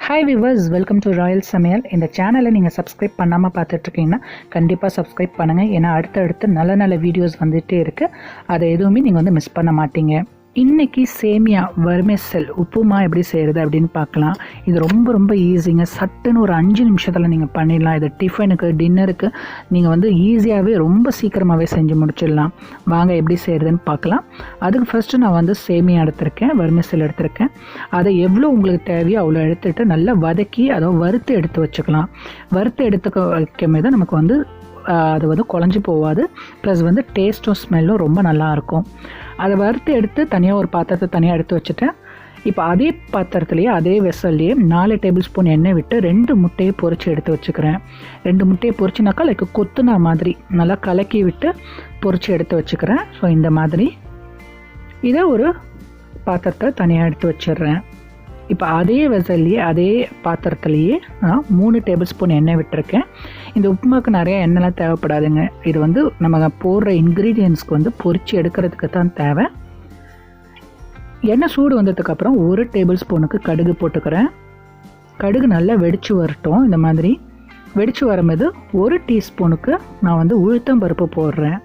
Hi viewers, welcome to Royal சமையல். இந்த சேனலை நீங்கள் சப்ஸ்கிரைப் பண்ணாமல் பார்த்துட்ருக்கீங்கன்னா கண்டிப்பாக சப்ஸ்கிரைப் பண்ணுங்கள். ஏன்னா அடுத்தடுத்து நல்ல நல்ல வீடியோஸ் வந்துகிட்டே இருக்குது. அதை எதுவுமே நீங்கள் வந்து மிஸ் பண்ண மாட்டீங்க. இன்றைக்கி சேமியா வர்மிசெல் உப்புமா எப்படி செய்கிறது அப்படின்னு பார்க்கலாம். இது ரொம்ப ரொம்ப ஈஸிங்க. சட்டுன்னு ஒரு 5 நிமிஷத்தில் நீங்கள் பண்ணிடலாம். இது டிஃபனுக்கு, டின்னருக்கு நீங்கள் வந்து ஈஸியாகவே ரொம்ப சீக்கிரமாகவே செஞ்சு முடிச்சிடலாம். வாங்க எப்படி செய்கிறதுன்னு பார்க்கலாம். அதுக்கு ஃபஸ்ட்டு நான் வந்து சேமியா எடுத்திருக்கேன், வர்மிசெல் எடுத்திருக்கேன். அதை எவ்வளோ உங்களுக்கு தேவையோ அவ்வளோ எடுத்துகிட்டு நல்லா வதக்கி அதை வறுத்து எடுத்து வச்சுக்கலாம். வறுத்து எடுத்துக்க வைக்கும் போது நமக்கு வந்து அது வந்து குழஞ்சி போகாது. ப்ளஸ் வந்து டேஸ்ட்டும் ஸ்மெல்லும் ரொம்ப நல்லாயிருக்கும். அதை வறுத்து எடுத்து தனியாக ஒரு பாத்திரத்தை தனியாக எடுத்து வச்சுட்டேன். இப்போ அதே பாத்திரத்துலேயே அதே வெசல்லையே 4 டேபிள் ஸ்பூன் எண்ணெய் விட்டு 2 முட்டையை பொரித்து எடுத்து வச்சுக்கிறேன். 2 முட்டையை பொரிச்சினாக்கா லைக் கொத்துனா மாதிரி நல்லா கலக்கி விட்டு பொரித்து எடுத்து வச்சுக்கிறேன். ஸோ இந்த மாதிரி இதை ஒரு பாத்திரத்தை தனியாக எடுத்து வச்சிடுறேன். இப்போ அதே வெசல்லையே அதே பாத்திரத்துலேயே நான் 3 டேபிள் ஸ்பூன் எண்ணெய் விட்டுருக்கேன். இந்த உப்புமாவுக்கு நிறைய எண்ணெய்லாம் தேவைப்படாதுங்க. இது வந்து நம்ம போடுற இன்க்ரீடியன்ஸ்க்கு வந்து பொரித்து எடுக்கிறதுக்கு தான் தேவை. எண்ணெய் சூடு வந்ததுக்கப்புறம் 1 டேபிள் ஸ்பூனுக்கு கடுகு போட்டுக்கிறேன். கடுகு நல்லா வெடித்து வரட்டும். இந்த மாதிரி வெடித்து வரும்போது 1 டீஸ்பூனுக்கு நான் வந்து உளுத்தம்பருப்பு போடுறேன்.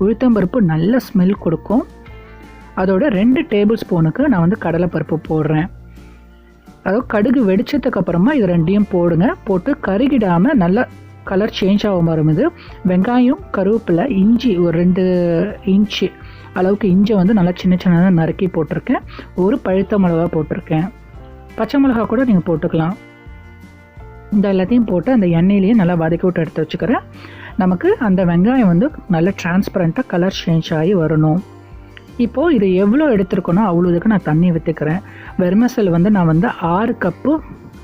உளுத்தம்பருப்பு நல்ல ஸ்மெல் கொடுக்கும். அதோட 2 டேபிள் ஸ்பூனுக்கு நான் வந்து கடலைப்பருப்பு போடுறேன். அதாவது கடுகு வெடிச்சதுக்கு அப்புறமா இது 2ஐயும் போடுங்க. போட்டு கருகிடாமல் நல்லா கலர் சேஞ்ச் ஆகும் வரும்போது வெங்காயம், கருவேப்பிலை, இஞ்சி ஒரு 2 இன்ச்சு அளவுக்கு இஞ்சி வந்து நல்லா சின்ன சின்னதாக நறுக்கி போட்டிருக்கேன். ஒரு பழுத்த மிளகா போட்டிருக்கேன். பச்சை மிளகா கூட நீங்கள் போட்டுக்கலாம். இந்த எல்லாத்தையும் போட்டு அந்த எண்ணெயிலேயே நல்லா வதக்கி விட்டு எடுத்து வச்சுக்கிறேன். நமக்கு அந்த வெங்காயம் வந்து நல்லா டிரான்ஸ்பரண்ட்டாக கலர் சேஞ்ச் ஆகி வரணும். இப்போது இது எவ்வளோ எடுத்துருக்கணும் அவ்வளோ இதுக்கு நான் தண்ணி ஊற்றிக்கிறேன். வெர்மிசெல் வந்து நான் வந்து 6 கப்பு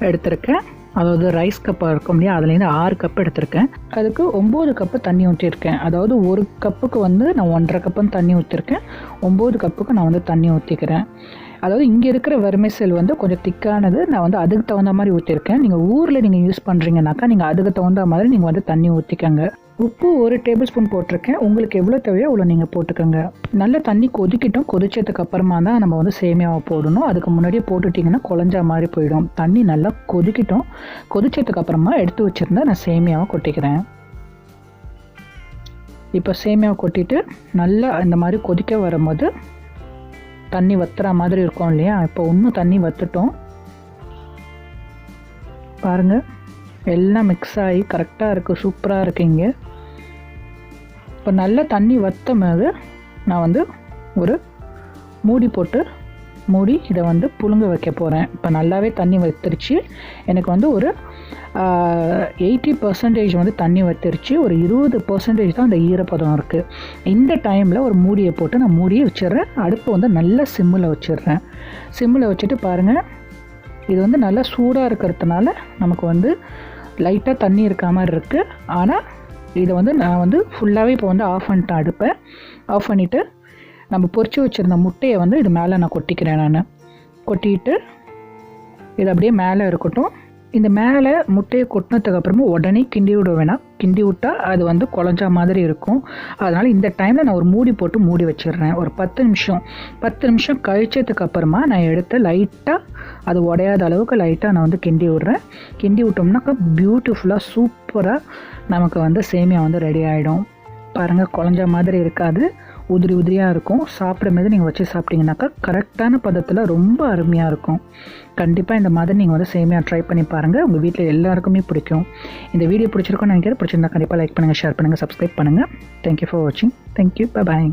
எடுத்திருக்கேன். அதாவது ரைஸ் கப்பாக இருக்கும் இல்லையா, அதுலேருந்து 6 கப்பு எடுத்திருக்கேன். அதுக்கு 9 கப்பு தண்ணி ஊற்றிருக்கேன். அதாவது 1 கப்புக்கு வந்து நான் 1.5 கப்புன்னு தண்ணி ஊற்றிருக்கேன். 9 கப்புக்கு நான் வந்து தண்ணி ஊற்றிக்கிறேன். அதாவது இங்கே இருக்கிற வெர்மிசெல் வந்து கொஞ்சம் திக்கானது. நான் வந்து அதுக்கு தகுந்த மாதிரி ஊற்றிருக்கேன். நீங்கள் ஊரில் நீங்கள் யூஸ் பண்ணுறீங்கனாக்கா நீங்கள் அதுக்கு தகுந்த மாதிரி நீங்கள் வந்து தண்ணி ஊற்றிக்கங்க. உப்பு 1 டேபிள் ஸ்பூன் போட்டிருக்கேன். உங்களுக்கு எவ்வளோ தேவையோ அவ்வளோ நீங்கள் போட்டுக்கோங்க. நல்ல தண்ணி கொதிக்கிட்டோம். கொதிச்சதுக்கு அப்புறமா தான் நம்ம வந்து சேமியாவை போடணும். அதுக்கு முன்னாடியே போட்டுட்டிங்கன்னா குழஞ்சா மாதிரி போயிடும். தண்ணி நல்லா கொதிக்கிட்டோம். கொதிச்சதுக்கு அப்புறமா எடுத்து வச்சுருந்தா நான் சேமியாவை கொட்டிக்கிறேன். இப்போ சேமியாவை கொட்டிட்டு நல்லா இந்த மாதிரி கொதிக்க வரும்போது தண்ணி வத்துற மாதிரி இருக்கும் இல்லையா, இப்போ இன்னும் தண்ணி வத்துட்டோம். பாருங்கள், எல்லாம் மிக்ஸ் ஆகி கரெக்டாக இருக்குது, சூப்பராக இருக்குங்க. இப்போ நல்லா தண்ணி வற்றும் போது நான் வந்து ஒரு மூடி போட்டு மூடி இதை வந்து புழுங்க வைக்க போகிறேன். இப்போ நல்லாவே தண்ணி வத்திருச்சு. எனக்கு வந்து ஒரு 80% வந்து தண்ணி வத்திருச்சு. ஒரு 20% தான் அந்த ஈரப்பதம் இருக்குது. இந்த டைமில் ஒரு மூடியை போட்டு நான் மூடியை வச்சிடுறேன். அடுப்பு வந்து நல்லா சிம்மில் வச்சிடுறேன். சிம்மில் வச்சுட்டு பாருங்கள், இது வந்து நல்லா சூடாக இருக்கிறதுனால நமக்கு வந்து லைட்டாக தண்ணி இருக்க மாதிரி இருக்குது. ஆனால் இதை வந்து நான் வந்து ஃபுல்லாகவே இப்போ வந்து ஆஃப் பண்ணிட்டேன். அடுப்பை ஆஃப் பண்ணிவிட்டு நம்ம பொரிச்சு வச்சுருந்த முட்டையை வந்து இது மேலே நான் கொட்டிக்கிறேன். நான் கொட்டிட்டு இது அப்படியே மேலே இருக்கட்டும். இந்த மேலே முட்டையை கொட்டினதுக்கப்புறமா உடனே கிண்டி விட வேணாம். கிண்டி விட்டால் அது வந்து குழஞ்சா மாதிரி இருக்கும். அதனால் இந்த டைமில் நான் ஒரு மூடி போட்டு மூடி வச்சிடுறேன். ஒரு 10 நிமிஷம் கழிச்சதுக்கப்புறமா நான் எடுத்து லைட்டாக அது உடையாத அளவுக்கு லைட்டாக நான் வந்து கிண்டி விட்றேன். கிண்டி விட்டோம்னாக்கா பியூட்டிஃபுல்லாக சூப்பராக நமக்கு வந்து சேமியா வந்து ரெடி ஆகிடும். பாருங்கள், குழஞ்ச மாதிரி இருக்காது, உதிரி உதிரியாக இருக்கும். சாப்பிடும்போது நீங்கள் வச்சு சாப்பிட்டீங்கன்னாக்கா கரெக்டான பதத்தில் ரொம்ப அருமையாக இருக்கும். கண்டிப்பாக இந்த மாதிரி நீங்கள் வந்து சேமியா ட்ரை பண்ணி பாருங்கள். உங்கள் வீட்டில் எல்லாருக்குமே பிடிக்கும். இந்த வீடியோ பிடிச்சிருக்கோன்னு நினைக்கிறேன். பிடிச்சிருந்தா கண்டிப்பாக லைக் பண்ணுங்கள், ஷேர் பண்ணுங்கள், சப்ஸ்கிரைப் பண்ணுங்கள். தேங்க்யூ ஃபார் வாட்சிங். Thank you, bye bye.